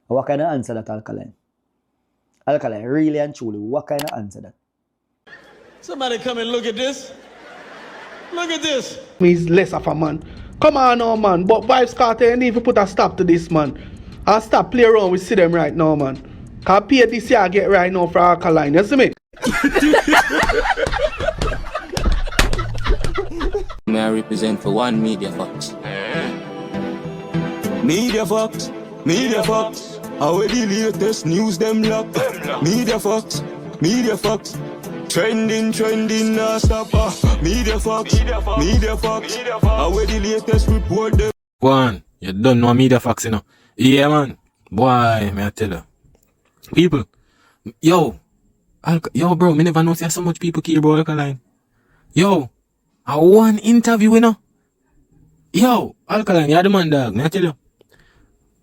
What kind of answer that, Alkaline? Alkaline, really and truly, what kind of answer that? Somebody come and look at this. Look at this. He's less of a man. Come on now, man. But Vibes Carter, you need to put a stop to this, man. I'll stop play around with them right now, man. Cause pay this year I get right now for Alkaline. You see me? May I represent for one Media Fox? Media Fox, Media Fox. How the latest news them lock. Media Fox, Media Fox. Trending, nah stop. Media Fox, Media Fox. How the latest report them. One, you don't know Media Fox, you know. Yeah, man. Boy, may I tell you. People, yo, bro, me never know see so much people care about Alkaline. Yo, I one interview, you know. Yo, Alkaline, you're the man, dog. May I tell you.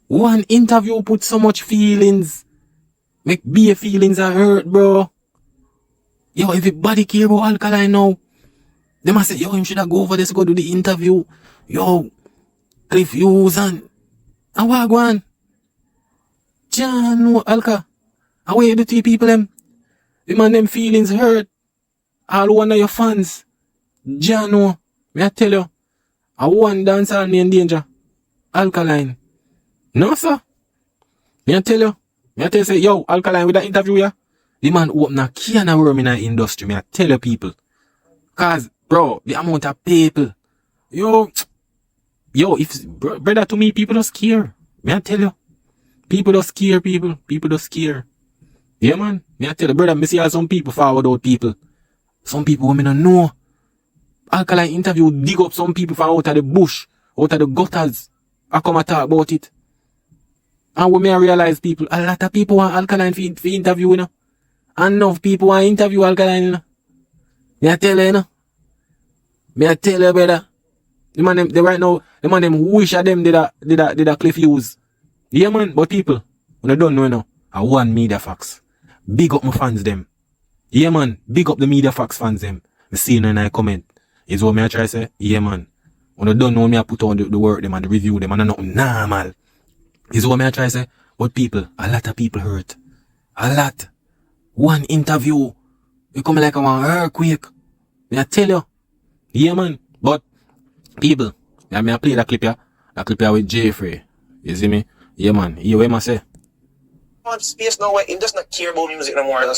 One interview put so much feelings. Make bare feelings are hurt, bro. Yo, everybody care about Alkaline now. They must say, yo, him should have go over this, go do the interview. Yo, Cliff Hughes and Wagwan. John, Alka. Away the two people, them. The man, them feelings hurt. All one of your fans. John, may I tell you. I one dancer me in danger. Alkaline. No, sir. May I tell you. May I tell you, say, yo, Alkaline with that interview, yeah. The man open a can of worm in the industry, may I tell you people. Cause, bro, the amount of people. Yo, if, brother, to me, people just care. May I tell you. People just care, people. People just care. Yeah, man. May I tell you, brother, me see how some people forward out people. Some people who me don't know. Alkaline interview dig up some people from out of the bush, out of the gutters. I come and talk about it. And when I realize people, a lot of people want Alkaline for interview, you know. Enough people want interview Alkaline, you know. May I tell you, you know. May I tell you, brother. The man them, they right now, the man them wish of them did a Cliff Hughes. Yeah, man, but people, when I don't know, you know, I want Media Fox. Big up my fans, them. Yeah, man, big up the Media Fox fans, them. I see you in I comment. Is what me I try to say? Yeah, man. When I don't know me, I put on the work, them and the review, them, and I know normal. Is what me I try to say? But people, a lot of people hurt. A lot. One interview, you come like a one earthquake. May I tell you? Yeah, man. But, people, I play that clip here. That clip here with Jeffrey. You see me? Yeah, man. You what I say? Space now where him just not care about music no more. Him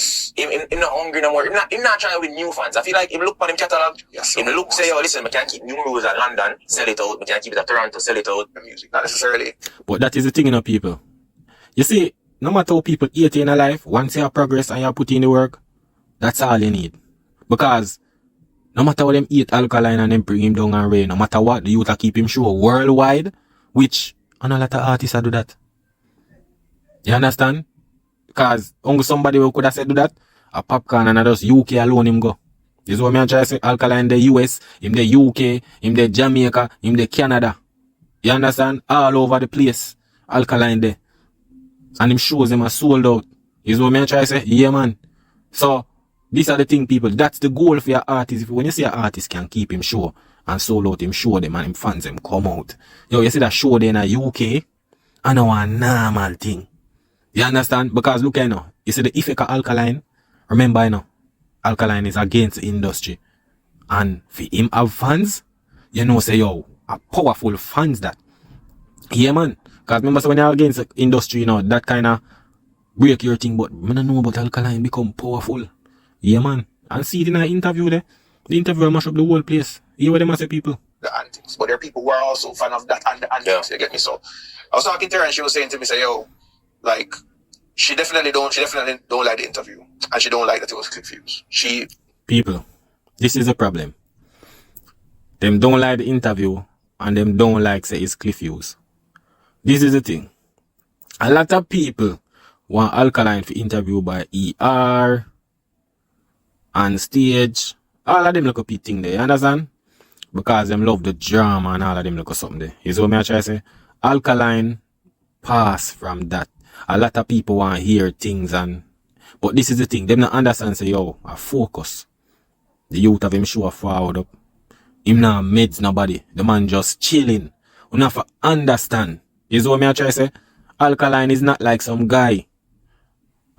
not hungry no more. Him not trying with new fans. I feel like him look for him catalog. Yes, him look say, oh listen, I can't keep new rules at London, sell it out. I can't keep it at Toronto, sell it out. The music, not necessarily. But that is the thing, you know, people. You see, no matter how people eat in a life, once you have progress and you put in the work, that's all you need. Because no matter what them eat Alkaline and them bring him down and rain, no matter what, the youth will keep him show worldwide, which and a lot of artists do that. You understand? Because only somebody who could have said do that, a Popcorn and just UK alone him go. This is what I'm trying to say. Alkaline the US, him the UK, him the Jamaica, him the Canada. You understand? All over the place. Alkaline there. And him shows him are sold out. This is what I'm trying to say. Yeah, man. So, these are the thing, people. That's the goal for your artist. When you see an artist can keep him show and sold out him, show them and him fans them come out. Yo, you see that show there in the UK? And now a normal thing. You understand? Because look, you know, you see the effect of Alkaline. Remember, you know, Alkaline is against the industry. And for him have fans, you know, say, yo, a powerful fans that. Yeah, man. Because remember, so when you're against the industry, you know, that kind of break your thing. But I don't know about Alkaline become powerful. Yeah, man. And see it in an interview there. The interview will mash up the whole place. You hear what they must say, people? The antics. But there are people who are also fan of that and the antics, you get me? So, I was talking to her and she was saying to me, say, yo, like, she definitely don't like the interview. And she don't like that it was Cliff Hughes. People, this is a problem. Them don't like the interview and them don't like say it's Cliff Hughes. This is the thing. A lot of people want Alkaline for interview by ER and stage. All of them look up a thing there, you understand? Because them love the drama and all of them look up something there. You see what I try to say? Alkaline pass from that. A lot of people want to hear things but this is the thing. Them not understand say, yo, I focus. The youth of him show a forward up. Him not meds nobody. The man just chilling. You have to understand. Is what I try to say? Alkaline is not like some guy.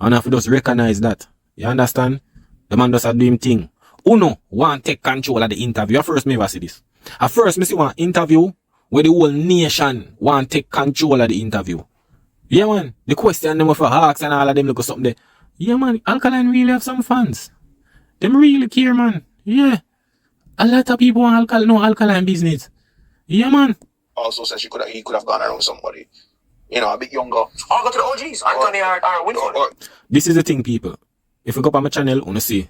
And if you just recognize that. You understand? The man does a do him thing. Uno want take control of the interview. At first me ever see this. At first me see one interview where the whole nation want take control of the interview. Yeah man. The question them for Hawks and all of them look something there. Yeah man, Alkaline really have some fans. Them really care man. Yeah. A lot of people want Alkaline business. Yeah man. Also said he could have gone around somebody. You know, a bit younger. Or go to the OGs. Anthony or Winford. This is the thing, people. If you go up on my channel, you want to see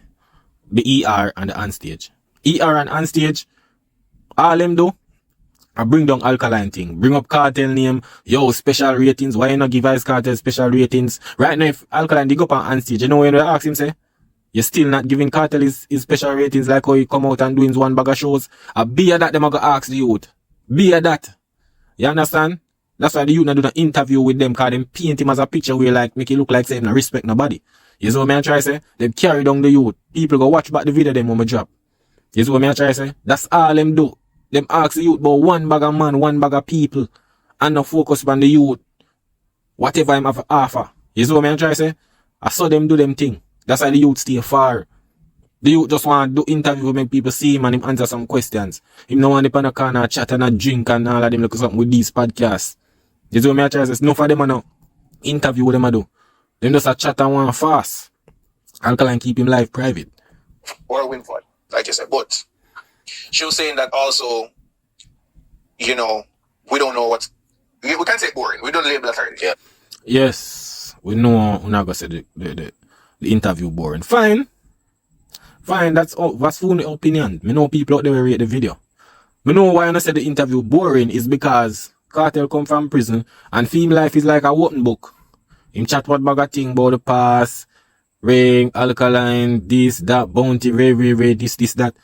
the ER and the Onstage. ER and Onstage, all them do, I bring down Alkaline thing. Bring up Cartel name. Yo, special ratings. Why you not give Ice Cartel special ratings? Right now, if Alkaline dig up on Onstage, you know when they ask him, say, you're still not giving Cartel his special ratings like how he come out and doing one bag of shows. Be a that them I go ask the youth. Be a that. You understand? That's why the youth not do an interview with them, cause them paint him as a picture where like make it look like say him not respect nobody. You see what me I try say? Them carry down the youth. People go watch back the video them when me drop. You see what me I try say? That's all them do. Them ask the youth about one bag of man, one bag of people, and not focus on the youth. Whatever him have to offer. You see what me I try say? I saw them do them thing. That's why the youth stay far. The youth just want to do interview make people see him and him answer some questions. Him no want to pan a corner chat and a drink and all of them look something with these podcasts. You see what me I try to say? Enough of them are no interview with them I do. Them just a chat and want fast. Alkaline keep him life private. Or Winford, like you said. But she was saying that also, you know, we don't know what... We can't say boring. We don't label that already. Yeah. Yes. We know we're not going to say the interview boring. Fine. That's full opinion. Me know people out there will rate the video. Me know why I say the interview boring is because Cartel come from prison and film life is like a open book. Him chat what bag of thing about the past, ring, Alkaline, this, that, bounty, ray, this, that.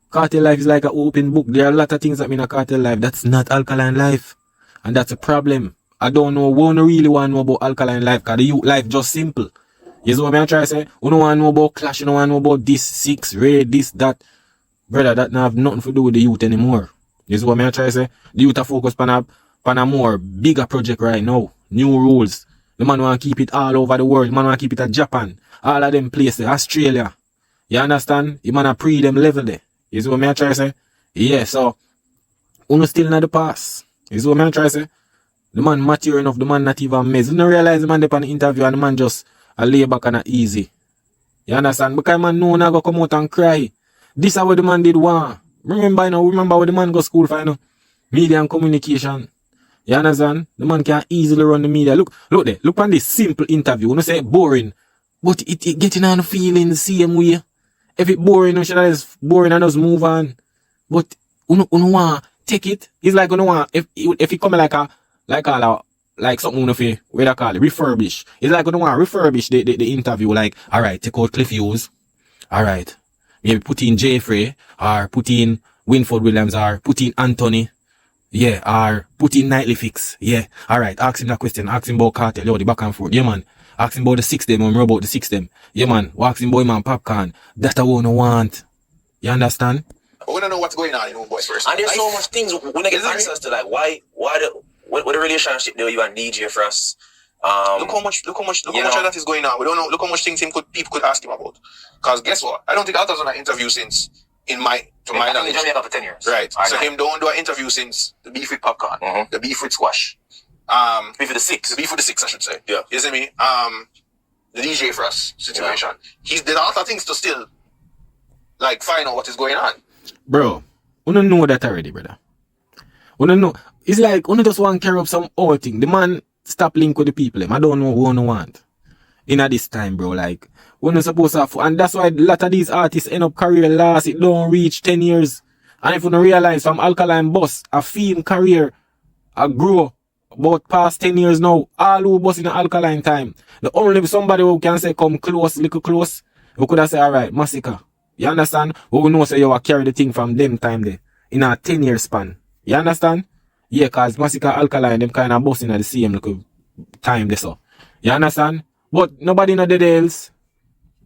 Cartel life is like an open book. There are a lot of things that mean a cartel life. That's not Alkaline life. And that's a problem. I don't know. We don't really want to know about Alkaline life because the youth life just simple. You see what I'm trying to say? We don't want to know about clash. You don't want to know about this, 6, ray, this, that. Brother, that don't have nothing to do with the youth anymore. You see what I'm trying to say? The youth are focused on a more bigger project right now. New rules. The man want to keep it all over the world. The man want to keep it at Japan. All of them places. Australia. You understand? The man a pre them level there. You see what I'm trying to say? Yeah, so uno still not the pass. You see what I'm trying to say? The man mature enough, the man not even mess. You don't realize the man up on the interview and the man just a lay back and a easy. You understand? Because man know not go come out and cry. This is what the man did want. Remember what the man go school for, you know? Media and communication. You understand? The man can easily run the media. Look there. Look on this simple interview. You know say boring. But it getting on the feeling the same way. If it boring, you should have just boring and just move on. But you want take it. It's like you want if it come like something where they call it refurbish. It's like you want refurbish the interview. Like, alright, take out Cliff Hughes. Alright. Maybe put in Jeffrey or put in Winford Williams or put in Anthony. Yeah, or put in Nightly Fix. Yeah. Alright, ask him that question. Ask him about Cartel. Yo, the back and forth. Yeah, man. Ask him about the 6 them. Remember about the 6 them. Yeah, man. Ask him about man Popcorn. That's what we don't want. You understand? But we don't know what's going on in our boys first. And there's so much things we don't get answers to, like what the relationship there you and DJ for us. Look how much of that is going on. We don't know. Look how much things people could ask him about. Because guess what? I don't think Alta's done an interview since to my knowledge. Jamaican for 10 years. Right. So him don't do an interview since the beef with Popcorn, the beef with Squash. Beef with the 6. The beef with the 6, I should say. Yeah. You see me? The DJ for us situation. Yeah. He's did a lot of things to still like find out what is going on. Bro, we don't know that already, brother. We don't know. It's like we just want to carry up some old thing. The man stop link with the people. I don't know who we want. In this time, bro, like we're not supposed to have, and that's why a lot of these artists end up career last. It don't reach 10 years. And if you don't realize from Alkaline Boss, a film career, a grow about past 10 years now, all who boss in the Alkaline time. The only somebody who can say come close, little close, we could have said, alright, Massacre. You understand? We know say you carry the thing from them time there. In a 10-year span. You understand? Yeah, cause Massacre Alkaline, them kind of bossing at the same little time there so. You understand? But nobody know the deals.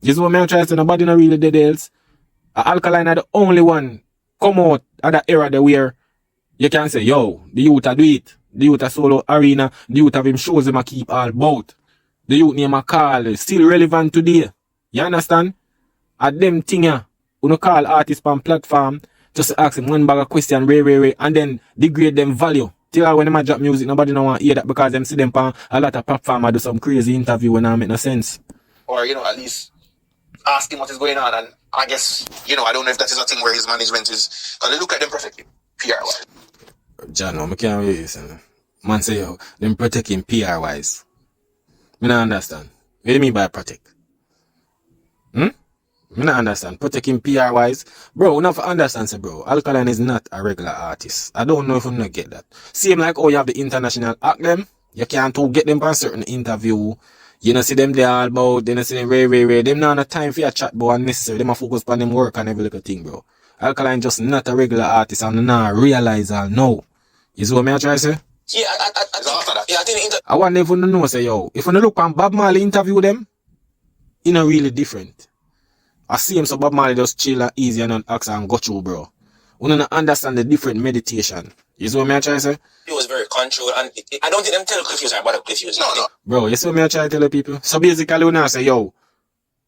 This is what I'm trying to say, nobody know really the deals. Alkaline are the only one come out at that era there where you can say, yo, the youth are do it. The youth a solo arena. The youth have him shows him a keep all about. The youth name a call. Still relevant today. You understand? At them thing ya. You call artists on platform. Just ask them one bag of question, and then degrade them value. Till when them a drop music, nobody don't want to hear that because them see them on a lot of platform and do some crazy interview when I make no sense. Or, at least ask him what is going on. And I guess, I don't know if that is a thing where his management is. Because they look at them perfectly, PR-wise. John, I can't wait listen. Man say, yo, them protect him PR-wise. I don't understand. What do you mean by protect? I don't understand. Protect him PR-wise. Bro, we don't understand, say, bro. ALKALINE is not a regular artist. I don't know if you don't get that. Same like, you have the international act them. You can't get them for a certain interview. You know, see them there all about. They don't see them rare. Them not have time for your chat, bro, unnecessary. Them a focus on them work and every little thing, bro. ALKALINE just not a regular artist and not realize all no. You see what I try to say? Yeah, I think I want them to know, say, yo, if you look on Bob Marley interview them, you know, really different. I see him so Bob Marley just chill and easy and not ask and go through, bro. We don't understand the different meditation. You see what I try to say? it was very controlled, and I don't think them tell Cliff Hughes are about Cliff Hughes. No. Bro, you see what I try to tell the people? So basically, when I say, yo,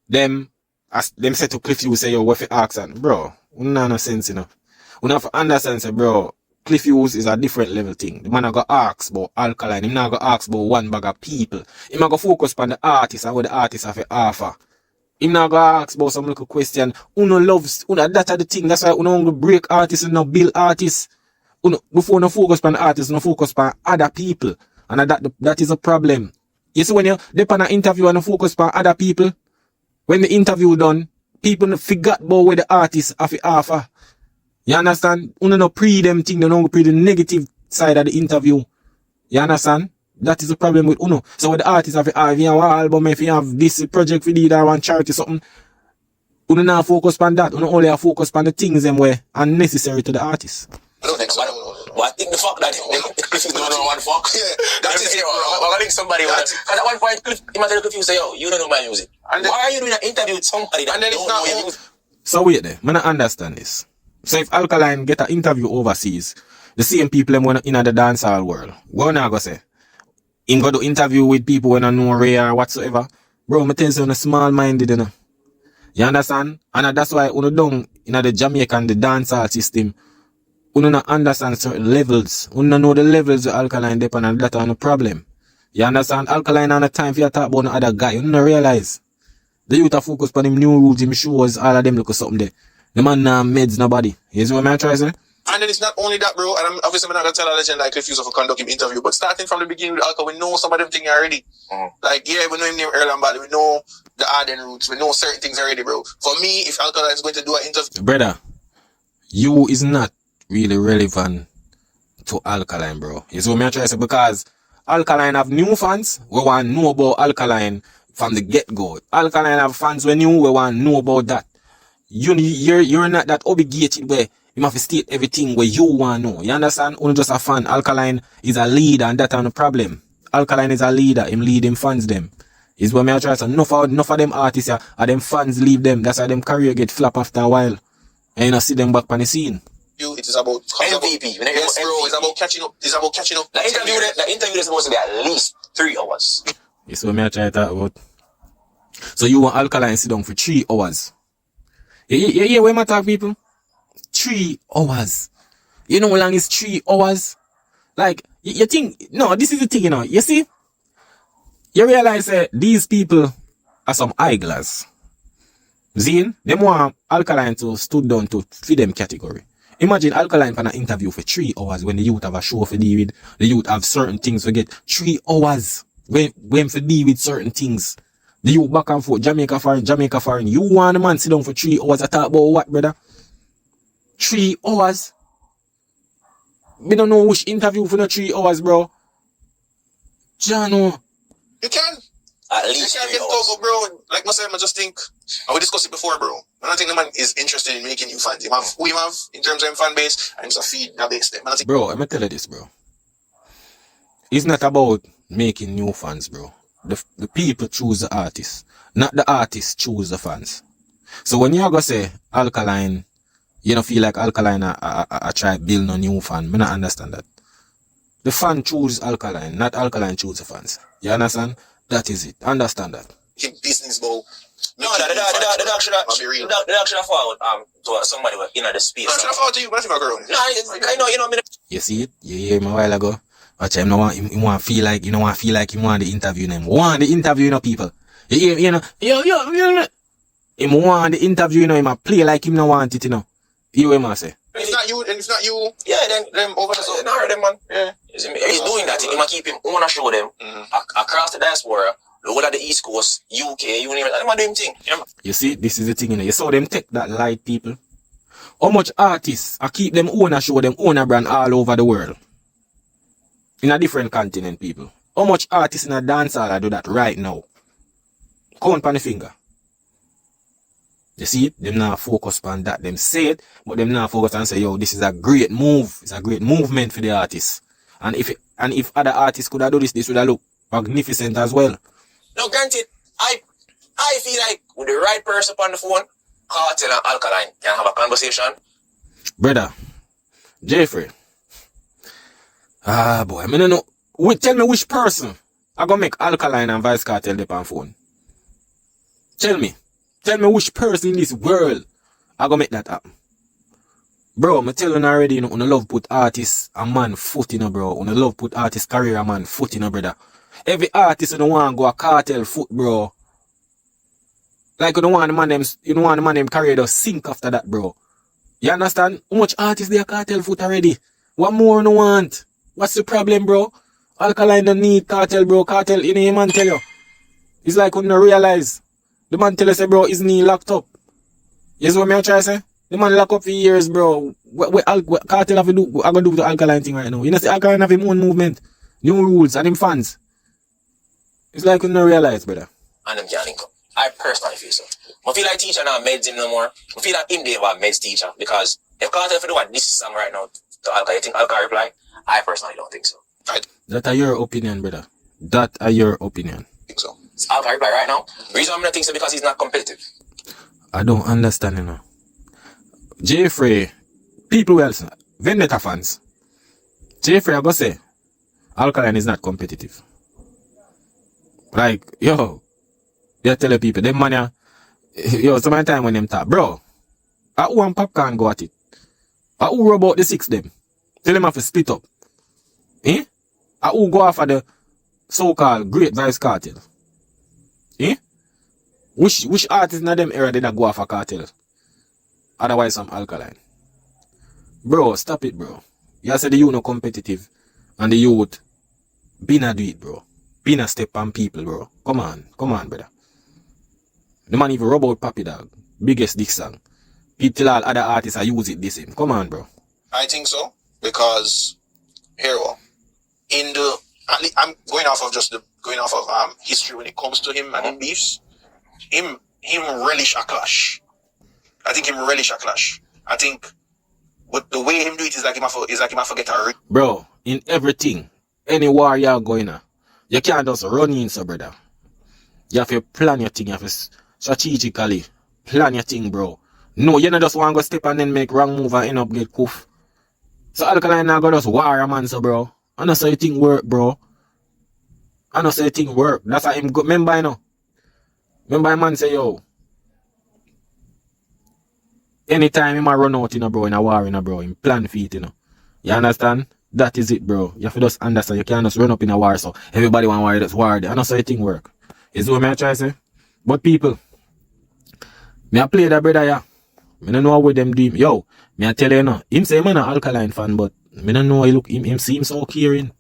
them say to Cliff Hughes, say, yo, what if you ask and bro, we don't have no sense, you know. We don't have to understand, say, bro, Cliff Hughes is a different level thing. The man not go ask about ALKALINE. He not go ask about one bag of people. He not go focus on the artist and what the artist have to offer. He not go ask about some little question. Uno loves, that's the thing. That's why uno go break artists and not build artists. Before no focus on artists, no focus on other people. And that is a problem. You see when you depend on an interview and no focus on other people, when the interview done, people forget about what the artists have to offer. You understand? Uno no pre them thing, they don't pre the negative side of the interview. You understand? That is the problem with Uno. So what the artists have to have, you have an album, if you have this project for leader, one charity, something, Uno not focus on that. Uno only have focus on the things them where unnecessary to the artist. But I think the fuck that Cliff Hughes don't know one fuck. Yeah, that is it. I think somebody because at one point Cliff Hughes say, yo, you don't know my music. And why are you doing an interview with somebody that don't know your music? So wait there, I don't understand this. So if ALKALINE get an interview overseas, the same people in the dancehall world, what not go say? Him go do interview with people when I know rare or whatsoever. Bro, I tell you on a small minded, you know. You understand? And that's why uno don't in the Jamaican the dancehall system. Uno not understand certain levels. Uno know the levels of ALKALINE depend on that on a problem. You understand? ALKALINE on the time for you talk about no other guy. You don't realize. The youth are focused on him new rules, him shows, all of them look at something there. The man nah meds nobody. You see what I'm trying to say? And then it's not only that, bro. And I'm obviously not gonna tell a legend like Cliff Hughes of conduct him interview, but starting from the beginning with ALKALINE, we know some of them things already. Like, yeah, we know him name early and bad. We know the Arden roots. We know certain things already, bro. For me, if ALKALINE is going to do an interview, brother, you is not really relevant to ALKALINE, bro. You see what I'm trying to say? Because ALKALINE have new fans. We want to know about ALKALINE from the get-go. ALKALINE have fans we knew. We want to know about that. You're not that obligated where you have to state everything where you want to know. You understand? Only just a fan. ALKALINE is a leader and that's no problem. ALKALINE is a leader. Him lead him fans them. Is what I try to say. Enough of them artists and them fans leave them. That's why them career get flop after a while. And you know see them back on the scene. it is about MVP. Yes, bro. It's about catching up. It's about catching up. The interview is supposed to be at least 3 hours. This is what I try to talk about. So you want ALKALINE sit down for 3 hours. Yeah, where my talk, people? 3 hours. You know how long is 3 hours? Like, you think, no, this is the thing, you know. You see? You realize that these people are some idlers. Zine, them want ALKALINE to stood down to feed them category. Imagine ALKALINE can interview for 3 hours when the youth have a show for deal with. The youth have certain things to get. 3 hours when for deal with certain things. The youth back and forth, Jamaica foreign. You want a man sit down for 3 hours to talk about what, brother? 3 hours? We don't know which interview for the 3 hours, bro. Jano. You can. At least you can 3 get hours. cover, bro. Like myself, I just think, and we discussed it before, bro. I don't think the man is interested in making new fans. Who him have in terms of fan base, and it's a feed that base them. Bro, I'm gonna tell you this, bro. It's not about making new fans, bro. The people choose the artists, not the artists choose the fans. So when you go say ALKALINE, you don't feel like ALKALINE I try build no new fan. I don't understand that. The fan choose Alkaline, not Alkaline choose the fans. You understand? That is it. Understand that. Him business, bro. No, the dog should have followed to somebody in the space. No, I should have followed to you, but I girl. No, I know, you know me. You see it? You hear him a while ago? Watch him no want him want feel like you know want feel like him want the interview him. Want the interview, you know, people. You hear, you know, him want the interview, you know, him a play like him no want it, you know. You hear him say? If not you, yeah, then them over the so not them, man. Yeah. He's doing that. He might keep him wanna show them across the diaspora, the whole of the East Coast, UK, you name it. I'm doing thing. Yeah, you see, this is the thing, you know. You saw them take that light, people. How much artists I keep them own a show, them own a brand all over the world. In a different continent, people. How much artists in a dancehall I do that right now? Count on the finger. You see it? Them not focus on that. Them say it, but them not focus and say, yo, this is a great move. It's a great movement for the artists. And if other artists could have done this would have looked magnificent as well. Now, granted, I feel like with the right person on the phone, Cartel and Alkaline can have a conversation. Brother, Jeffrey. Ah, boy, I don't know. Tell me which person I gonna make Alkaline and Vice Cartel dip on phone. Tell me which person in this world I gonna make that happen. Bro, I'm telling you already, you know, I love put artists a man foot in, bro. I love put artists career a man foot in, brother. Every artist you don't want to go a Cartel foot, bro. Like you don't want the man them career to sink after that, bro. You understand? How much artists they a Cartel foot already? What more you want? What's the problem, bro? Alkaline don't need Cartel, bro. Cartel, you know, the man tell you. It's like you don't realize. The man tell you, say, bro, his knee locked up. You see what I'm trying to say? The man locked up for years, bro. What Cartel have to do? I'm going to do the Alkaline thing right now. You know, see, Alkaline have his own movement, new rules, and him fans. It's like you don't realize, brother. And them can't link up. I personally feel so. I feel like teacher now meds him no more. I feel like him they have a meds teacher. Because if Cartel for the one this song right now to Alka, you think Alka reply? I personally don't think so. That are your opinion, brother. That are your opinion. I think so. It's Alka reply right now. The reason I'm not think so because he's not competitive. I don't understand, you know. Jeffrey, people else, Vendetta fans. Jeffrey, I go say, Alkaline is not competitive. Like, yo, they tell people, them man, yo, so many time when them talk, bro, I want popcorn go at it. I who about the six them. Tell them have to split up. Eh? I who go after the so-called Great Vice Cartel. Eh? Which artists in them era did not go after Cartel? Otherwise some Alkaline. Bro, stop it, bro. You said the youth no competitive. And the youth be not do it, bro. Be not step on people, bro. Come on, brother. The man even rub out Papi Dog. Biggest dick song. People all other artists are use it the same. Come on, bro. I think so. Because Hero, I'm going off of history when it comes to him and him beefs. Him relish a clash. I think him relish a clash. I think, but the way him do it is like him forget a bro. In everything, any war you're going on, you can't just run in, so brother. You have to plan your thing. You have to strategically plan your thing, bro. No, you not just want to go step and then make wrong move and end up get coof. So Alkaline now go just war a man, so bro. I know so you think work, bro. I know so you think work. That's how him go. Remember, you know. Remember, man say, yo. Anytime him a run out, you know, bro, in a war, you know, bro, him plan for it, you know. You understand? That is it, bro. You have to just understand. You can't just run up in a war, so everybody want war, that's war. I know so you think work. Is what I try to say. But people, me I play that brother, yeah. Me don't know what them do. Yo, me I tell you, no. Him say man an Alkaline fan, but me don't know him seems so caring.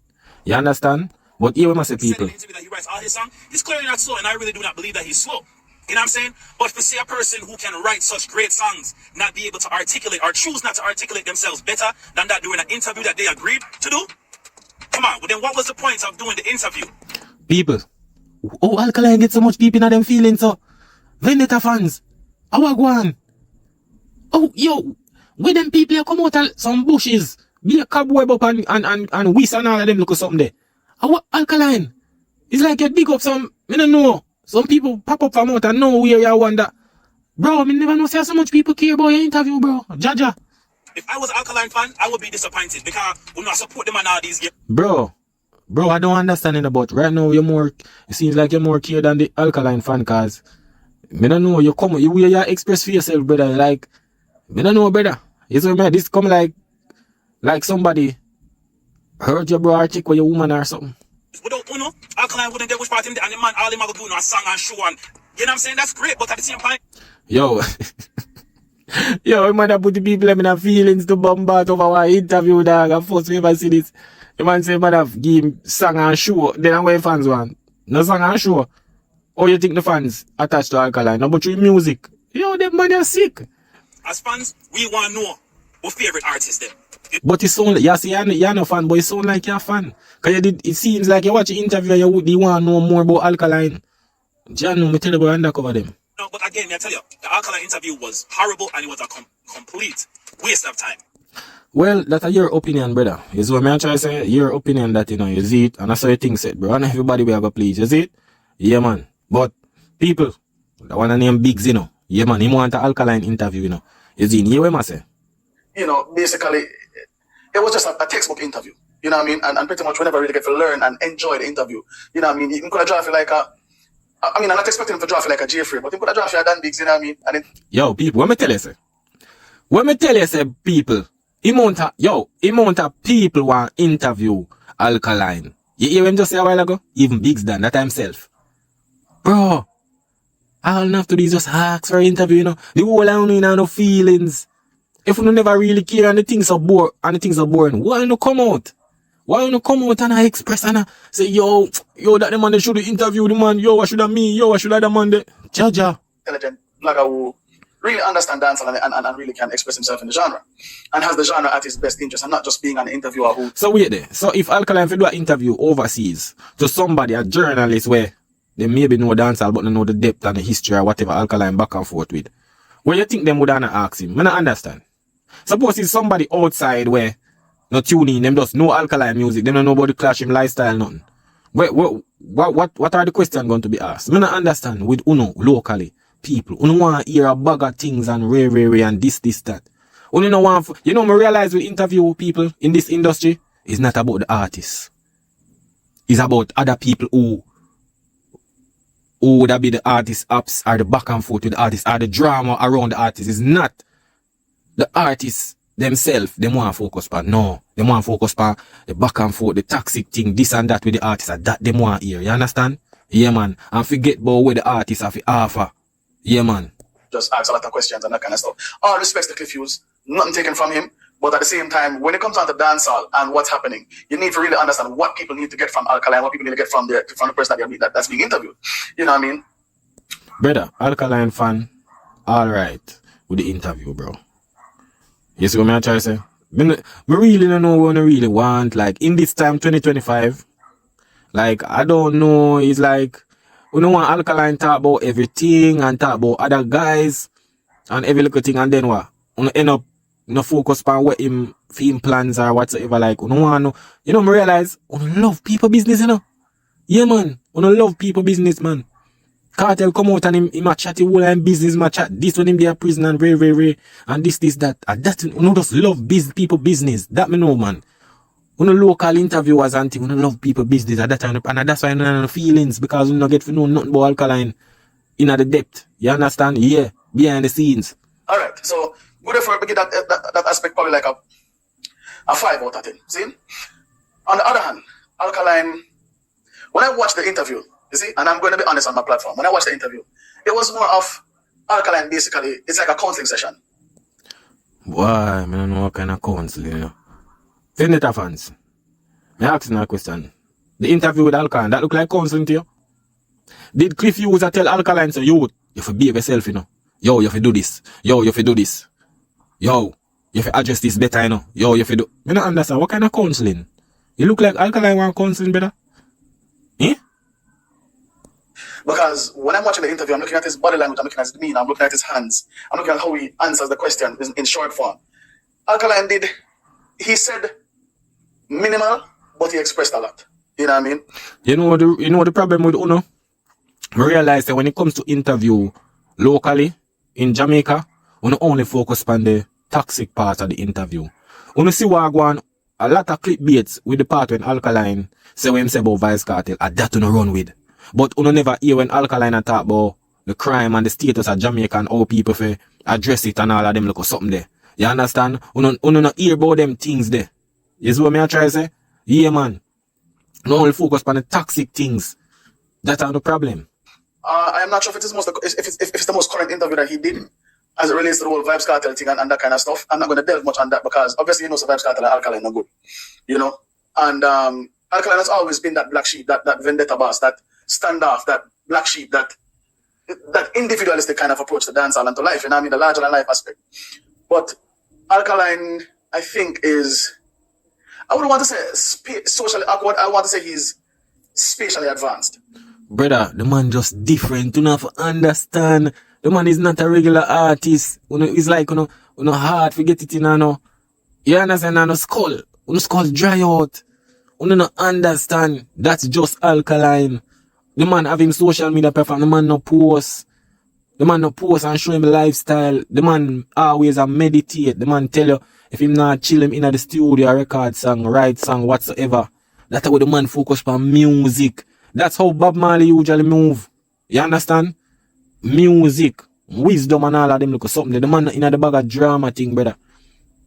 You understand? But here we must say people. That he writes all his songs, he's clearly not slow, and I really do not believe that he's slow. You know what I'm saying? But to see a person who can write such great songs not be able to articulate or choose not to articulate themselves better than that during an interview that they agreed to do, come on. Well, then what was the point of doing the interview? People, oh, Alkaline get so much people in them feelings, so Vendetta fans, how go on? Oh, yo, where them people come out of some bushes, be a cobweb up and whisk and all of them look at something there. How Alkaline? It's like you dig up some, I don't know. Some people pop up from out and know where you wonder. Bro, I never know say so much people care about your interview, bro. Jaja. If I was an Alkaline fan, I would be disappointed because we not support them and all these games. Bro, I don't understand it about right now. It seems like you're more care than the Alkaline fan, cause me don't know, you wear your express for yourself, brother. Like, me don't know, brother. You see me, this come like somebody hurt your bro or chick with your woman or something. Without Uno, Alkaline wouldn't get which part him and the man all him have to do a song and show and you know what I'm saying? That's great, but at the same time, yo, yo, man, I put the people in their feelings to bombard over our interview, dog. I first ever see this. The man say, man, have give him song and show. Then I'm where fans want. No song and show. Or you think the fans attached to Alkaline? No, but through music. Yo, them man are sick. As fans, we want to know what favorite artist them. But it sound like, you see, you're no fan, but it sound like you're a fan. Because it seems like you watch the interview and you want to know more about Alkaline. John, me tell you about undercover them. No, but again, I tell you, the Alkaline interview was horrible and it was a complete waste of time. Well, that's your opinion, brother. You see what I'm trying to say? Your opinion that, you see it, and that's how you think it, bro. And everybody will have a please, you see it? Yeah, man. But people, the one name Biggs, yeah, man, he want an Alkaline interview, You see, you hear what I say? Basically, it was just a textbook interview. You know what I mean? And pretty much whenever I really get to learn and enjoy the interview. You know what I mean? You could have drafted like I'm not expecting him to draft like a Jeffrey, but he could have drafted a Dan Biggs, you know what I mean? And yo, people, what me tell you say, people, amount of people want interview Alkaline. You hear him just say a while ago? Even Biggs done that himself. Bro, all you have to do is just ask for an interview, The whole I don't no feelings. If you never really care and the things are boring, why don't you come out? Why don't you come out and express and say, yo, that the man they should interview the man, yo, what should I mean, yo, what should I the man they? Jaja. Intelligent blogger who really understand dancehall and really can express himself in the genre. And has the genre at his best interest and not just being an interviewer who... So wait there. So if Alkaline do an interview overseas to somebody, a journalist where they maybe know dancehall but they know the depth and the history or whatever Alkaline back and forth with, what you think them would not ask him? I don't understand. Suppose it's somebody outside where no tuning, them just know Alkaline music, them don't know about the clash him lifestyle, nothing. What are the questions going to be asked? I don't understand with Uno locally, people. Uno want to hear a bag of things and rare and this, that. Uno no want, me realize with interview people in this industry, it's not about the artists. It's about other people who would be the artist ups or the back and forth with the artist or the drama around the artist. It's not the artists themselves, they want to focus on. No, they want to focus on the back and forth, the toxic thing, this and that with the artists, and that they want to hear. You understand? Yeah, man. And forget about where the artists have to offer. Yeah, man. Just ask a lot of questions and that kind of stuff. All respects to Cliff Hughes, nothing taken from him, but at the same time, when it comes down to dancehall and what's happening, you need to really understand what people need to get from Alkaline, what people need to get from the person that's being interviewed. You know what I mean? Brother, Alkaline fan, all right with the interview, bro. You see what I'm trying to say? Me really don't know what I really want. Like, in this time, 2025, like, I don't know. It's like, we don't want Alkaline talk about everything and talk about other guys and every little thing. And then what? We end up no focus on what him plans or whatsoever. Like, we don't want to, me realize, we don't love people business, Yeah, man. We don't love people business, man. Cartel come out and him a chat whole and business, ma chat this when him be a prison and rare and this, that. And that, just love people business. That me know, man. We no local interviewers and thing, we no love people business at that time. And that's why I don't have feelings, because we no get to know nothing about Alkaline in the depth. You understand? Yeah. Behind the scenes. Alright, so good effort to get that aspect probably like a 5 out of 10. See? On the other hand, Alkaline, when I watched the interview, you see, and I'm going to be honest on my platform, when I watched the interview, it was more of Alkaline basically, it's like a counseling session. Why? I don't know what kind of counseling, Senator fans, I ask you a question. The interview with Alkaline, that look like counseling to you? Did Cliff Hughes tell Alkaline, so you have to behave yourself, Yo, you have to do this. Yo, you have to do this. Yo, you have to address this better, Yo, you have to do... I don't understand. What kind of counseling? You look like Alkaline want counseling better? Eh? Because when I'm watching the interview, I'm looking at his body language, I'm looking at his demeanor, I'm looking at his hands, I'm looking at how he answers the question in short form. Alkaline he said minimal, but he expressed a lot. You know what I mean? You know the problem with Uno? I realize that when it comes to interview locally in Jamaica, we only focus on the toxic part of the interview. When you see what go on, a lot of clickbaits with the part when ALKALINE say what him say about Vice Cartel, and that you no run with. But you never hear when ALKALINE talk about the crime and the status of Jamaica and how people for address it and all of them look something there. You understand? You no hear about them things there. You see what me I try to say? Yeah, man. No only focus on the toxic things. That's the problem. I am not sure if it's the most current interview that he did as it relates to the whole Vibes Cartel thing and that kind of stuff. I'm not going to delve much on that because obviously you know so Vibes Cartel and ALKALINE are good, you know. And ALKALINE has always been that black sheep, that vendetta boss, that standoff, that black sheep, that individualistic kind of approach to dancehall and to life. You know what I mean, the larger than life aspect. But ALKALINE, I think, is, I wouldn't want to say socially awkward. I want to say he's spatially advanced. Brother, the man just different. You have to understand. The man is not a regular artist. You know, it's like, you know, hard to get it in, you know. You understand? No skull. You know, skull dry out. You don't understand. That's just ALKALINE. The man have him social media platform. The man no post. The man no post and show him lifestyle. The man always a meditate. The man tell you if him not chill him in the studio, record song, write song, whatsoever. That's how the man focus on music. That's how Bob Marley usually move. You understand? Music, wisdom and all of them look something. The man in the bag of drama thing, brother.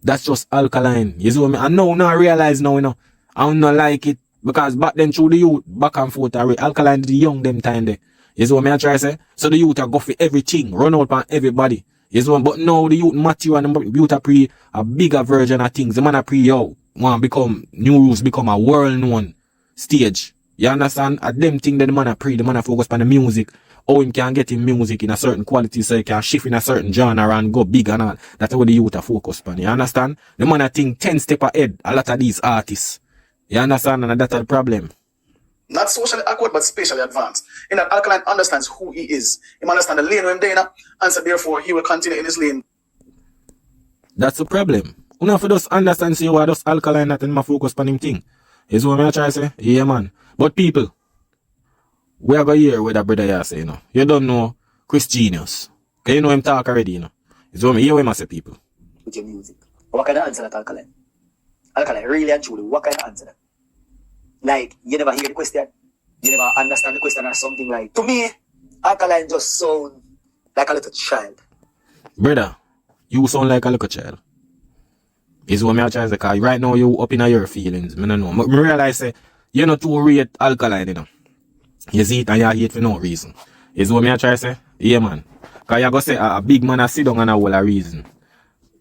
That's just ALKALINE. You see what I mean? And now I realize now, you know, I don't like it. Because back then through the youth, back and forth, ALKALINE the young them time there. You see what I try to say? So the youth are go for everything, run out on everybody. You see what? But now the youth mature and the youth are pre a bigger version of things. The man are pre yo want become new rules, become a world known stage. You understand? At them thing that the man are pre, the man are focus on the music. How him can get in music in a certain quality so he can shift in a certain genre and go big and all. That's what the youth are focused on. You understand? The man I think 10 steps ahead a lot of these artists. You understand? And that's the problem. Not socially awkward, but spatially advanced. In that ALKALINE understands who he is. He understands the lane where he's in, and so therefore he will continue in his lane. That's the problem. You know, if you just understand, say, you just ALKALINE that and my focus on him thing. Is what I try to say? Yeah, man. But people, we are going to hear what that brother here say, you know. You don't know Chris Genius. Because you know him talk already, you know. Is what I hear what I say, people. With your music. What kind of answer that ALKALINE? ALKALINE, really and truly, what kind of answer that? Like, you never hear the question. You never understand the question or something like. To me, ALKALINE just sound like a little child. Brother, you sound like a little child. Is what I try to say, because right now you up in your feelings. I don't know. I realize say, you're not too rate ALKALINE, you know. You see it and you hate for no reason. Is what I try to say? Yeah, man. Because you're going to say a big man a sit down and a whole reason.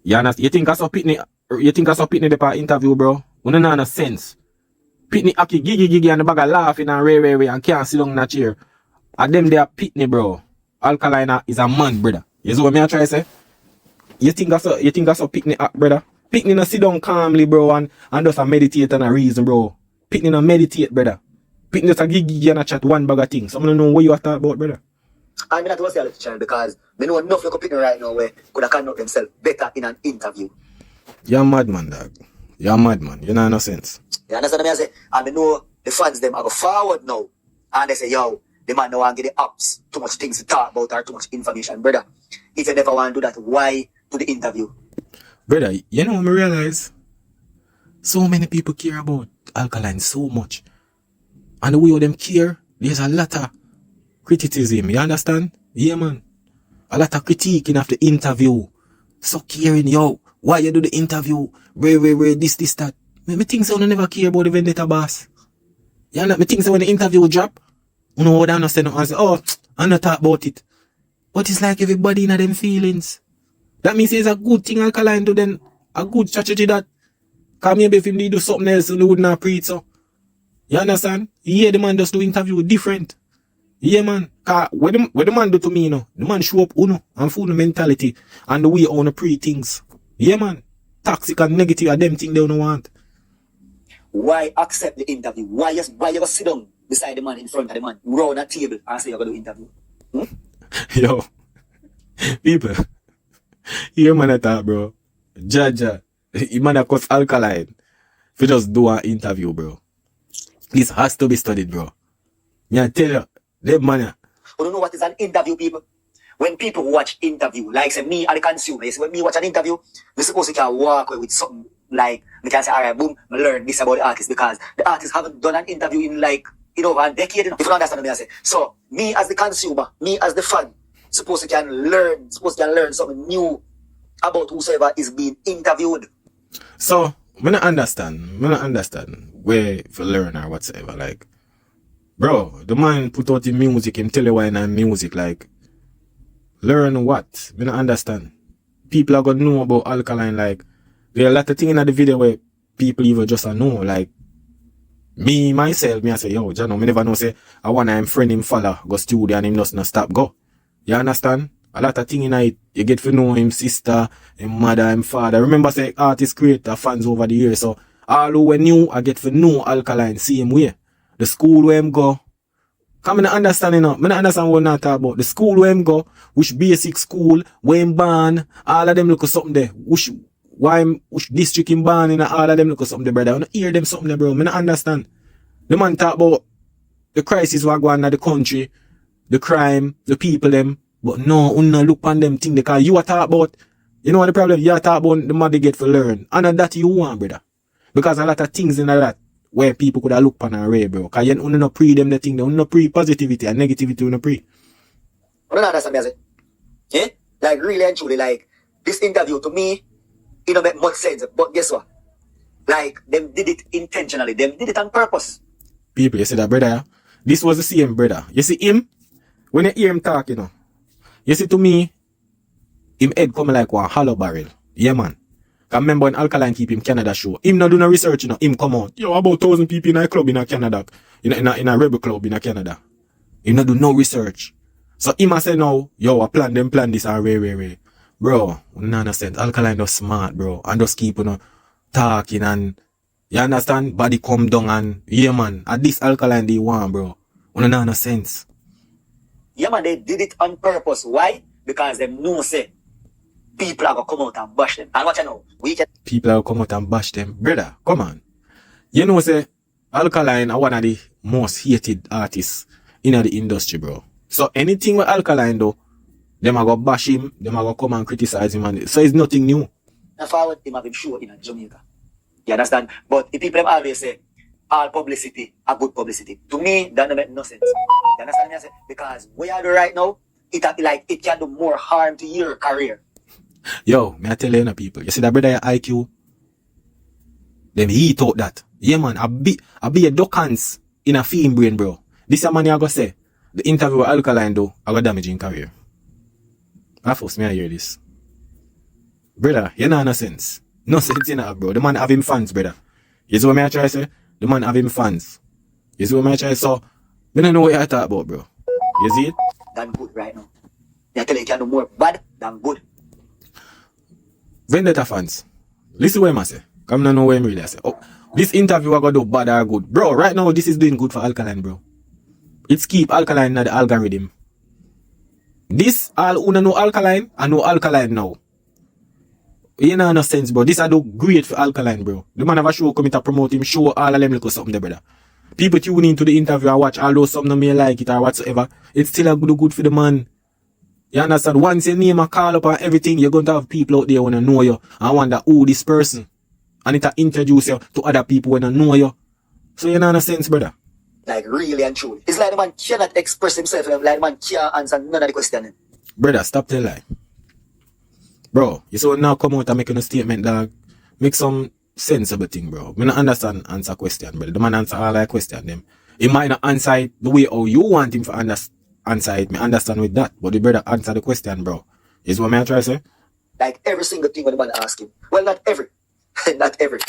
You understand? You think I saw Pitney the interview, bro? You don't know no sense. Pitney aki gigi and the bag of laughing and ray and can't sit down in a chair. And them they are Pitney, bro. ALKALINE is a man, brother. You see what I try to say? You think I saw Pitney act, brother? Pitney no sit down calmly, bro, and just a meditate and a reason, bro. Pitney no meditate, brother. Pitney just a gigi and a chat one bag of things. So I don't know what you are talking about, brother. I'm not going to say a little child because I know enough like a Pitney right now where could have conduct themselves better in an interview. You're a madman, dog. You're a madman. You know no sense. You understand what I say? And I know the fans them are go forward now. And they say, yo, the man no want to get the apps, too much things to talk about or too much information. Brother, if you never want to do that, why do the interview? Brother, you know what I realize? So many people care about ALKALINE so much. And the way them care, there's a lot of criticism. You understand? Yeah, man. A lot of critiquing of the interview. So caring, yo, why you do the interview? Where, this, that. Me think so, I never care about the vendetta boss. You know, me think so when the interview drop, you know what I understand and say, oh, I'm not talk about it. But it's like everybody in them feelings. That means it's a good thing ALKALINE do then, a good strategy that, because maybe if him do something else, he would not preach so. You understand? Yeah, the man just do interview different. Yeah, man. Cause what the man do to me, you know, the man show up, and full mentality, and the way on the pre things. Yeah, man. Toxic and negative are them things they don't want. Why accept the interview? Why you go sit down beside the man in front of the man, round a table and say you're going to do interview? Yo, people, hear man at that, bro. Jaja, you man that cause ALKALINE. If you just do an interview, bro. This has to be studied, bro. Me I tell you, them man. You don't know what is an interview, people. when people watch interview, like say me as the consumer, you see, when me watch an interview, we suppose you can walk away with something like, we can say, alright, boom, I learn this about the artist because the artist haven't done an interview in like, over a decade, if you understand what I say. So, me as the consumer, me as the fan, suppose you can learn something new about whosoever is being interviewed. So, I don't understand where if you learn or whatsoever. Like, bro, the man put out the music, him tell you why not music. Like, learn what? I don't understand. People are gonna know about Alkaline. Like, there are a lot of things in the video where people even just know. Like, me, myself, I say, yo, Jano, me never know, say, I want him friend him follow, go studio and him just not stop, go. You understand? A lot of things in it, you get to know him sister, him mother, him father. Remember, say, artists create fans over the years, so all who were new, I get to know Alkaline, see him where. The school where him go. Come I understand, you know, I don't understand what I'm talking about. The school where him go, which basic school, where him born, all of them look at something there. Which district him born in, all of them look at something there, brother. I don't hear them something there, bro. I don't understand. The man talk about the crisis what going on in the country, the crime, the people them, but no, not look on them thing because you are talk about, you know what the problem, you are talk about the money get for learn. And that you want, brother. Because a lot of things in that where people could have looked on and read, bro. Because you don't know pre them the thing, they don't know pre positivity and negativity on the pre. I don't understand me, I say. Yeah? Like really and truly, like this interview to me, it don't make much sense. But guess what? Like them did it intentionally, them did it on purpose. People, you see that, brother? This was the same, brother. You see him, when you hear him talk, you know, you see to me, him head come like one hollow barrel. Yeah, man. I remember when Alkaline keep him Canada show. Him not do no research, you know, him come out. Yo, about 1,000 people in a club in Canada. In a rebel club in Canada. Him not do no research. So him a say now, yo, I plan this and way. Bro, no sense. Alkaline just smart, bro. And just keep, you know, talking and, you understand? Body come down and, yeah, man. At this Alkaline they want, bro. No sense. Yeah, man, they did it on purpose. Why? Because them know, say, people are going to come out and bash them. And what you know? People are going to come out and bash them. Brother, come on. You know, say, Alkaline are one of the most hated artists in the industry, bro. So anything with Alkaline, though, them are going to bash him, them are going to come and criticize him. And so it's nothing new. I forward him have him show in Jamaica. You understand? But the people always say, all publicity are good publicity. To me, that don't make no sense. You understand me? I say? Because we are right now, it can do more harm to your career. Yo, may I tell you, people, you see that brother IQ? Them he thought that. Yeah, man, I be a duckhands in a film brain, bro. This a man I go say, the interview with Alkaline though, I got damage in career. I force me to hear this. Brother, you know no sense. No sense in that, bro. The man have him fans, brother. You see what me I try to say? The man have him fans. You see what me I try to say? So, I don't know what you talk about, bro. You see it? Than good right now. I tell you, you can do more bad than good. Vendetta fans, listen what I say. Come to know what I really say. Oh, this interview I got do bad or good. Bro, right now this is doing good for Alkaline, bro. It's keep Alkaline in the algorithm. This, all who know Alkaline, I know Alkaline now. You know no sense, bro. This I do great for Alkaline, bro. The man have a show coming to promote him, show all of them look something there, brother. People tune into the interview and watch, although some may like it or whatsoever. It's still a good for the man. You understand? Once your name a call up and everything, you're going to have people out there when I know you and wonder who this person. And it introduce you to other people when I know you. So you know no sense, brother. Like really and truly. It's like the man cannot express himself, like the man can't answer none of the questions. Brother, stop telling lie. Bro, you saw now come out and make a statement, dog. Make some sensible thing, bro. I don't understand answer question, brother. The man answer all the question them. He might not answer it the way how you want him to answer it. Me understand with that. But the brother answer the question, bro. Is what I try to say? Like every single thing when the man ask him. Well, not every. not every.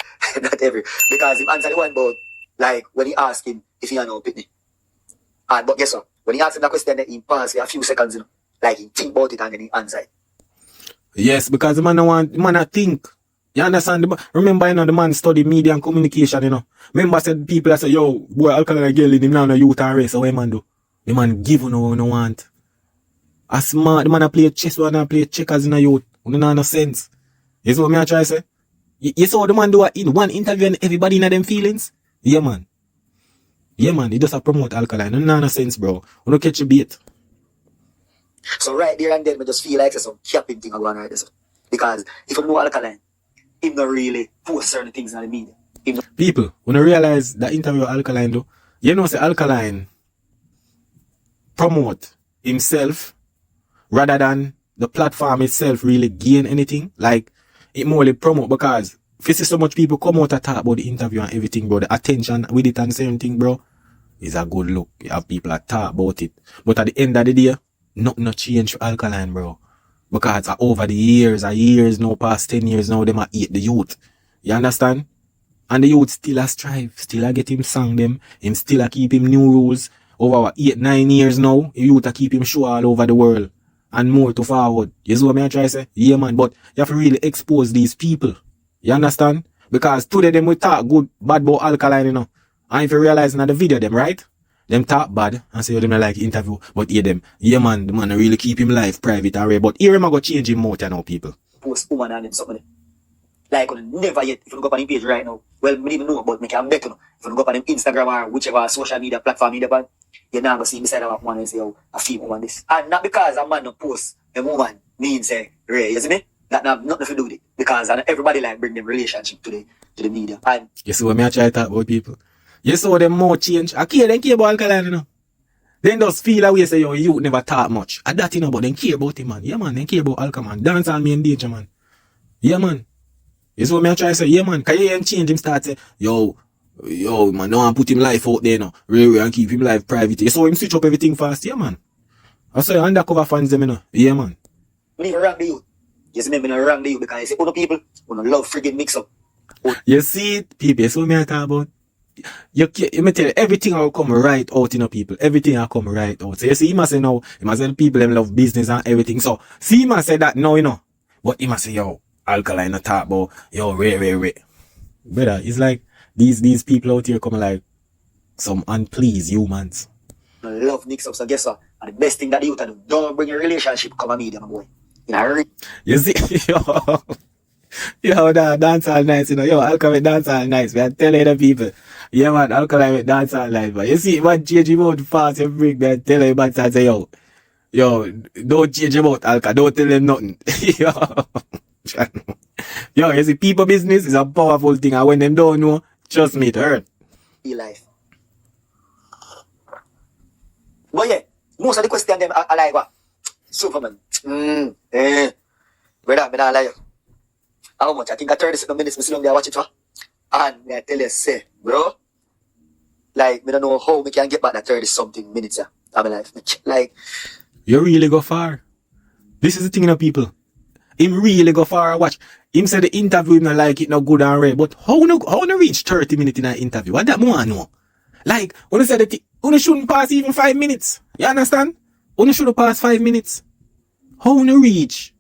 Because he answer the one about, like, when he ask him if he had no pitney. And but guess what? When he ask him that question, then he pause for a few seconds, you know. Like he think about it and then he answer it. Yes, because the man not think. You understand? Remember, you know, the man study media and communication, you know. Remember said people that say, yo, boy, Alkaline girl in him now no youth and race, so what man do? The man give you no want. A smart, the man a play chess, one a play checkers in a youth. You know no sense. You see what I try to say? You saw the man do in one interview and everybody in them feelings? Yeah, man. Yeah, man, he just a promote Alkaline. No sense, bro. You don't catch a bait. So right there and then, I just feel like there's some capping thing going on right there. Because if you know Alkaline, him not really post certain things in the media. People, when I realize that interview with Alkaline though, you know say Alkaline promote himself rather than the platform itself really gain anything. Like, it more like promote because if you see so much people come out and talk about the interview and everything, bro, the attention with it and same thing, bro, is a good look. You have people that talk about it. But at the end of the day, nothing no change for Alkaline, bro. Because over the years, now past 10 years now, them a eat the youth. You understand? And the youth still a strive, still a get him song them, him still a keep him new rules. Over 8-9 years now, the youth a keep him show all over the world. And more to forward. You see what I try to say? Yeah, man, but you have to really expose these people. You understand? Because today them will talk good, bad about Alkaline, you know. And if you realize in the video them, right? Them talk bad and say them like interview, but hear them. Yeah, man, the man really keep him life private and real. But here him a go change him out, you know, people. Post woman and them something. Like, never yet, if you go up on his page right now, well, I don't even know about me, I'm better. If you go up on him Instagram or whichever social media platform you on, you're not going to see beside of one and say, oh, a female on this. And not because a man don't post a woman means say, Ray, you see me? That have nothing to do with it. Because everybody like bring them relationship to the media. And you see what I try to talk about people? You saw them more change. I care about Alkaline, you know. Then just feel away say, yo, you never talk much. I that you know, but then care about him, man. Yeah, man, then care about Alkaline. Dancehall me in danger, man. Yeah, man. You see what I try to say? Yeah, man. Can you hear him change him start say, yo, man, don't put him life out there, no. Really, and keep him life private. You saw him switch up everything fast, yeah, man. I saw undercover fans them, you know. Yeah, man. I even rank the youth. You see me, I rank the youth because I say, other people who don't love friggin' mix up. You see it, people, you see what I talk about? You may tell you, everything will come right out, you know, people. Everything will come right out. So you see, he must say now, he must say people them love business and everything. So, see, he must say that now, you know. But he must say, yo, Alkaline not talk about, yo, Ray. Brother, it's like, these people out here come like some unpleased humans. I love mix up, so guess what? And the best thing that the youth do, don't bring a relationship come a media, my boy. In a hurry. You see, yo, that Dancehall nice, you know, yo, Alkaline Dancehall nice, man. Tell other people. Yeah, man, Alkaline Dancehall nice, but you see, man, change him out fast, you bring, man, tell him, man, say, yo, don't change him out, Alka, don't tell him nothing. Yo, you see, people business is a powerful thing, and when them don't know, trust me, it hurt. Life. But yeah, most of the questions them are like what? Superman. Brother, I don't lie. How much? I think 30 minutes I sit down there watch it for. And I tell you, say, bro, like, I don't know how we can get back that 30-something minutes of my life. Like, you really go far. This is the thing, you know, people. Him really go far. Watch. Him said the interview him not like it no good and rare. But how no reach 30 minutes in an interview? What that more know? Like, when I said that you shouldn't pass even 5 minutes. You understand? You should have passed 5 minutes. How no reach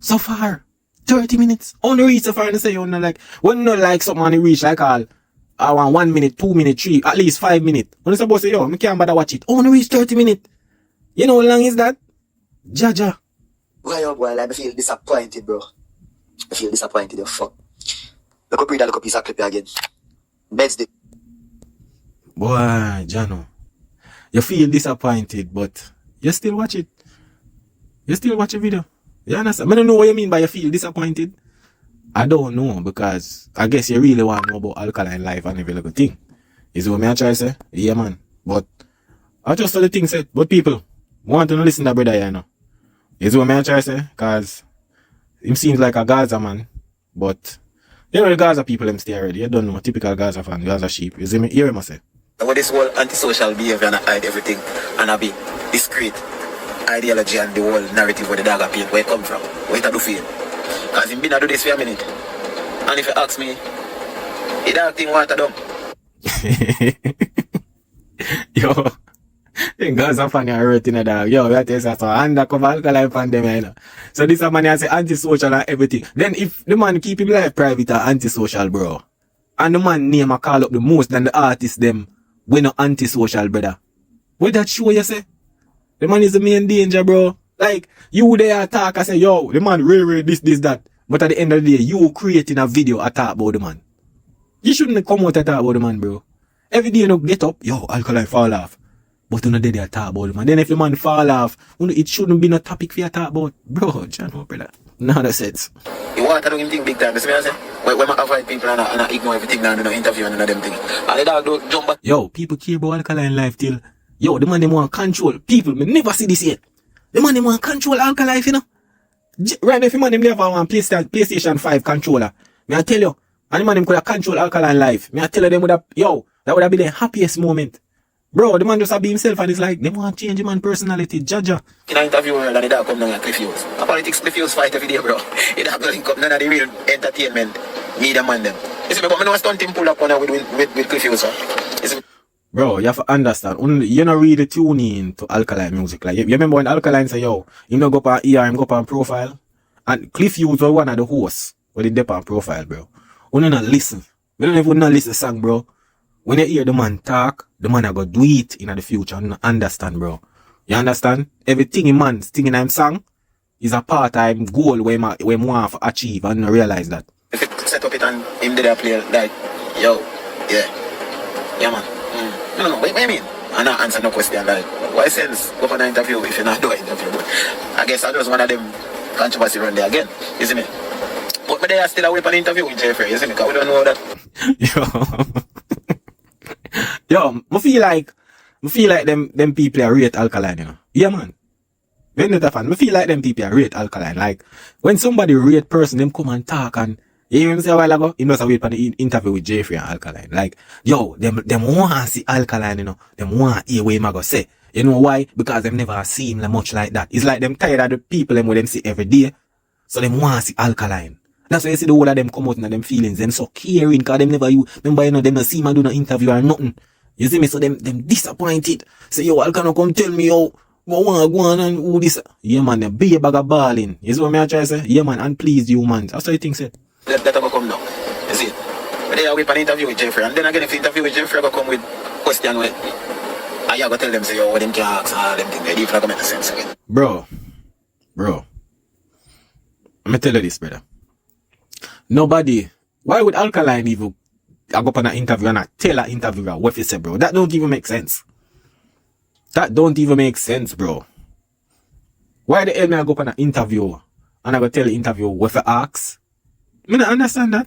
so far? 30 minutes. How no reach so far and say you know like when no like someone you reach like all I want 1 minute, 2 minutes, 3, at least 5 minutes. When you supposed to say, yo, I can't bother watch it. How no reach 30 minutes? You know how long is that? Jaja. Well, I feel disappointed, bro. I feel disappointed, you fuck. Look up, read that, look up piece of clip again. Beds the boy, Jano. You feel disappointed, but you still watch it. You still watch a video. You understand? I don't know what you mean by you feel disappointed. I don't know, because I guess you really want to know about Alkaline life and every little thing. Is what I try to say? Yeah, man. But I just saw the thing said. But people want to listen to that brother, you know. Is what I try to say? Because him seems like a Gaza man. But you know the Gaza people them stay already. You don't know. Typical Gaza fan, Gaza sheep. You see me? Hear him say. With this whole antisocial behavior and I hide everything and I be discreet ideology and the whole narrative where the dagger paint, where it come from, where it do feel. Because him been a do this for a minute. And if you ask me, the dog thing water dumb. Yo, the Gaza fan are hurting a dog. Yo, that is a undercover Alkaline fan them, you know. So this a man I say antisocial and everything. Then if the man keep him life private or antisocial, bro, and the man name a call up the most than the artist them, we no antisocial, brother. What that show you say? The man is the main danger, bro. Like, you there attack, I say, yo, the man really this, that. But at the end of the day, you creating a video attack about the man. You shouldn't come out and talk about the man, bro. Every day you know, get up, yo, Alkaline fall off. But you know they talk about it, man. Then if the man fall off, it shouldn't be no topic for you to talk about. Bro, John, brother. None of that sense. You want to do him thing big time, that's what I say. When I avoid people and I ignore everything now, no interview and none of them thing. And the dog don't jump back. Yo, people care about Alkaline life till. Yo, the man them want control. People, me never see this yet. The man them want control Alkaline life, you know. Right now, if the man them never want PlayStation 5 controller, me I tell you, and the man them could have control Alkaline life. Me I tell you them would have, yo, that would have been the happiest moment. Bro, the man just have be himself and it's like, they want to change the man personality, Jaja. In an interview where the dog come down at Cliff Hughes. A politics Cliff Hughes fight every day, bro. It don't link up none of the real entertainment. Media man them. You see me, but I know a stunt him pull up on her with Cliff Hughes, huh? Bro, you have to understand, you not really tune in to Alkaline music. Like, you remember when Alkaline say, yo, you know go up on ER, him go up on profile? And Cliff Hughes was one of the hosts with the dep on profile, bro. You not listen. You don't even not listen to song, bro. When you hear the man talk, the man go do it in the future. You understand, bro? You understand? Everything in man singing him song is a part-time goal where we want to achieve and you realize that. If it set up it and him did a play like, yo, yeah. Yeah, man. No, what do you mean? I not answer no question like, why sense go for an interview if you're not doing an interview? But I guess I just one of them controversy run there again, you see me? But they are still away for an interview with Jeffrey, you see me? Because we don't know that. Yo, I feel like them people are rate Alkaline, you know. Yeah, man. Vendetta fan, I feel like them people are rate Alkaline. Like, when somebody rate person, them come and talk and, you hear him say a while ago, he must have wait for the interview with Jeffrey and Alkaline. Like, yo, them want to see Alkaline, you know. Them want to hear what him go say. You know why? Because them never see him much like that. It's like them tired of the people them with them see every day. So them want to see Alkaline. That's why you see the whole of them come out in them feelings. Them so caring, because them never remember, you know, them not see him do no interview or nothing. You see me? So them disappointed. Say, yo, Alkaline come tell me, yo, what want to go on and all this. Yeah, man, them be a bag of balling. You see what I try to say? Yeah, man, and please you, man. That's what you think, say. Let that go come now. You see? But they are wait for an interview with Jeffrey. And then again, if the interview with Jeffrey go come with question where I go tell them, say, yo, what them can ask, all them things. They don't make sense again. Bro. Let me tell you this, brother. Nobody, why would Alkaline even go up on an interview and tell an interviewer what you say, bro? That don't even make sense. That don't even make sense, bro. Why the hell me I go up on an interview and I go tell the interviewer what you ask? I don't understand that.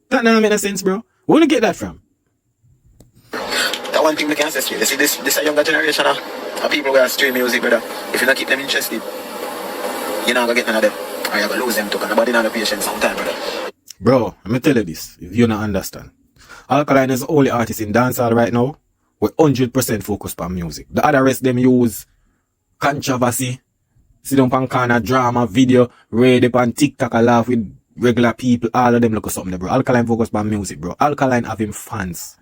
That doesn't make no sense, bro. Where do you get that from? That one thing we can say straight. You see, this is a younger generation of people who are stream music, brother. If you don't keep them interested, you're not going to get none of them. Or you're going to lose them too. Because nobody has patience sometimes, brother. Bro, let me tell you this, if you don't understand. Alkaline is the only artist in dancehall right now with 100% focused on music. The other rest them use controversy, sit down on corner, drama, video, read up on TikTok, a laugh with regular people, all of them look at something there, bro. Alkaline focused on music, bro. Alkaline having fans.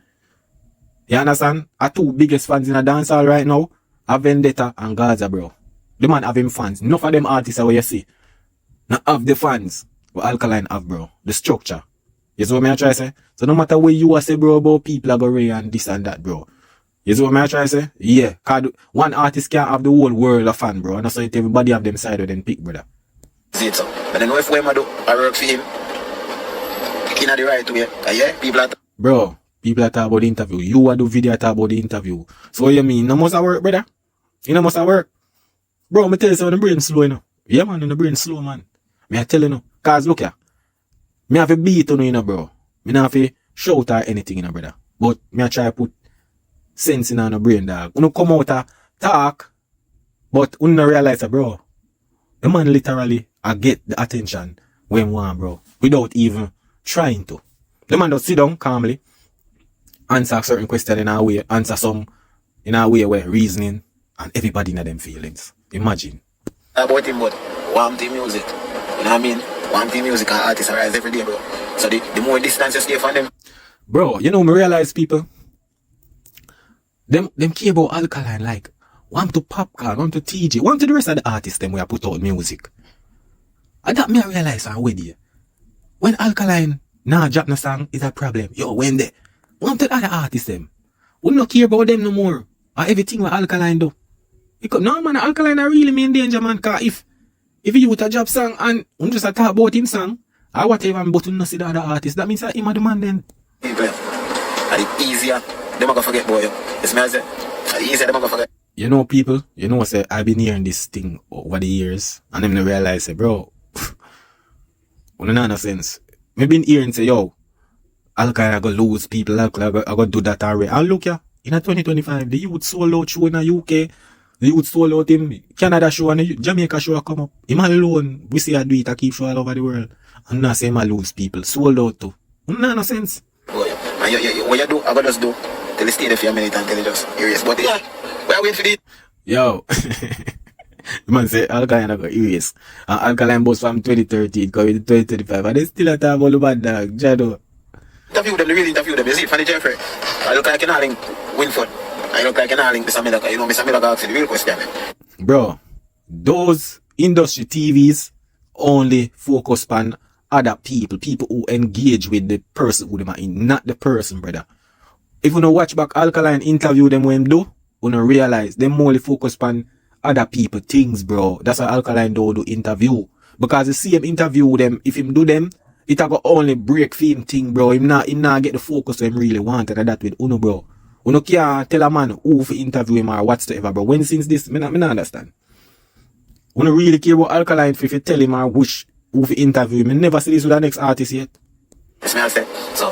You understand? Our two biggest fans in a dancehall right now are Vendetta and Gaza, bro. The man having fans. Enough of them artists are what you see. Now have the fans. What Alkaline have, bro. The structure. You see what I try to say? So no matter what you say, bro, about people are going and this and that, bro. You see what I try to say? Yeah. Cause one artist can't have the whole world of fan, bro. And that's why everybody have them side of them pick, brother. See it so. But then if we do I work for him, in the right way. Yeah, people are... Bro, people are talking about the interview. You are do video talk about the interview. So what you mean? No must have work, brother? You know must have work? Bro, me tell you something, the brain slow, you know. Yeah, man, the brain slow, man. Me I tell you, no. Cause look here. Me have a beat on you know, bro. Me not have to shout or anything, you know, brother. But me I try to put sense in on the brain, dog. You come out and talk, but you don't realize that, bro. The man literally get the attention when want, bro. Without even trying to. The man just sit down calmly, answer certain questions in a way, answer some in a way where reasoning, and everybody in them feelings. Imagine. About him, but warm team music. You know what I mean? Warm team music and artists arise every day, bro. So the more distance you stay from them. Bro, you know, me realize people, them care about Alkaline like, want to Popcorn, want to TJ, want to the rest of the artists them where put out music. And that me I realize already. When Alkaline nah drop no song is a problem. Yo, when they want the other artists them, we not care about them no more. Or everything what Alkaline do. Because no man, Alkaline are really in danger, man. Cause if you with a job song and you just talk about him song, or whatever, but you not see the other artist, that means that him a the man then. People, and it's easier, them are gonna forget, boy. It's me I say, it's easier, them are gonna forget. you know, people, you know, say I've been hearing this thing over the years, and then I realize, say, bro, well, no sense. Me been hearing say, yo, Alkaline I go lose people, I go do that already. And look ya, in a 2025, the youth sold out show in the UK, the youth sold out in Canada show and the Jamaica show come up. Him alone, we see I do it, I keep show all over the world. And now say I lose people, sold out too. No sense. Oh, yeah. And what you do, I go just do. Till you stay there for a minute and tell you just erase. But yeah, we're waiting for this. Yo, the man say Alkaline I go erase. And Alkaline boss from 2013 going to 2025. And they still a talk about the bad dog, Jado. Interview them, the real interview them. You see it from the Jeffrey. I look like an Arling Winford. I look like an Arling Mr. Miller. You know, Mr. Miller asks the real question. Bro, those industry TVs only focus on other people who engage with the person who them are in, not the person, brother. If you don't watch back Alkaline interview them when do, you don't realize them only focus on other people things, bro. That's why Alkaline don't do interview. Because you see him interview them, if him do them, it a go only break for him thing, bro. Him not get the focus him really wanted, and that with Uno, bro. Uno can't tell a man who to interview him or whatsoever, bro. When since this, me not understand. Uno really care about Alkaline if you tell him or wish who to interview him. I never see this with the next artist yet. Yes, man, I say. So,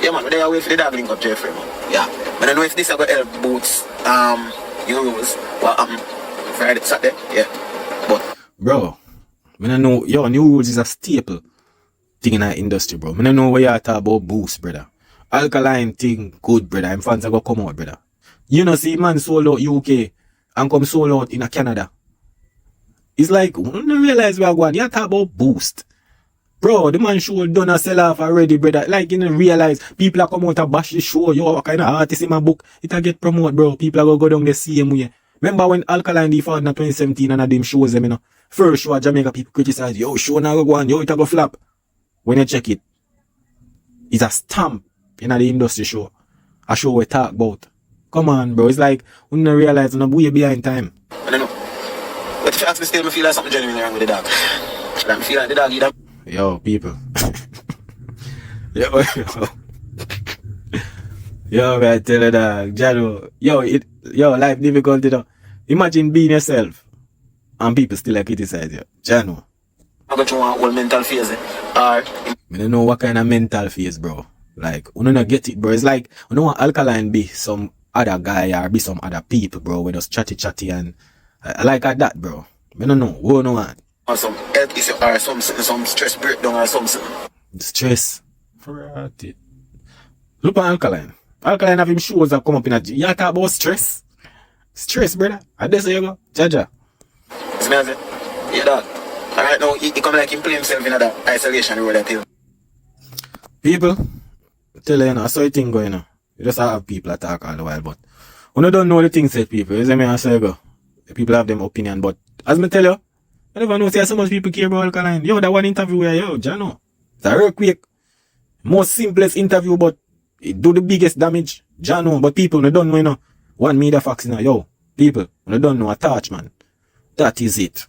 yeah, man, they are waiting for the dog link up Jeffrey, man. Yeah. But I know if this is going to help Boots, Euros, what Friday, Saturday, yeah. But, bro, I don't know, yo, New Rules is a staple thing in our industry, bro. I don't know what you talk about Boost, brother. Alkaline thing good, brother. I'm fans are gonna come out, brother. You know, see man sold out UK and come sold out in Canada. It's like, we don't realize we are going. You talk about Boost. Bro, the man show done a sell off already, brother. Like, you don't realize people are come out and bash the show. Yo, what kind of artist in my book? It'll get promoted, bro. People are gonna go down the same way. Remember when Alkaline the fought in 2017 and them shows them, you know? First show at Jamaica, people criticize, yo, show now go on, yo, it'll go flap. When you check it, it's a stamp in the industry show. A show we talk about. Come on, bro. It's like, we don't realize we're way behind time. I don't know. But if you ask me still, I feel like something genuinely wrong with the dog. I feel like the dog either. Yo, people. Yo, man, tell the dog. Jado. Yo, life difficult, you know. Imagine being yourself and people still like criticize you. Jano. I got you one whole mental phase. I don't know what kind of mental phase, bro. Like, we don't get it, bro. It's like, we don't want Alkaline be some other guy or be some other people, bro. We just chatty and I like that, bro. I don't know. We don't want. Or some health issue or some stress breakdown or something. Stress. For it. Look at Alkaline. Alkaline have him shows that come up in a... You talk about stress? Stress, brother. And that's how you go. Jaja. It's me, yeah, dog. And right now, he come like him play himself in that isolation road that hill. People, tell you, I saw a thing going on. You just have people that talk all the while, but when you don't know the things said, people, you see me, I say go. People have them opinion, but as me tell you, I never know see so much people care about Alkaline. Yo, that one interview where, yo, Jano, it's a real quick, most simplest interview, but it do the biggest damage. Jano, but people, they don't know, you know, one media facts, you know, yo, people, they don't know a touch, man. That is it.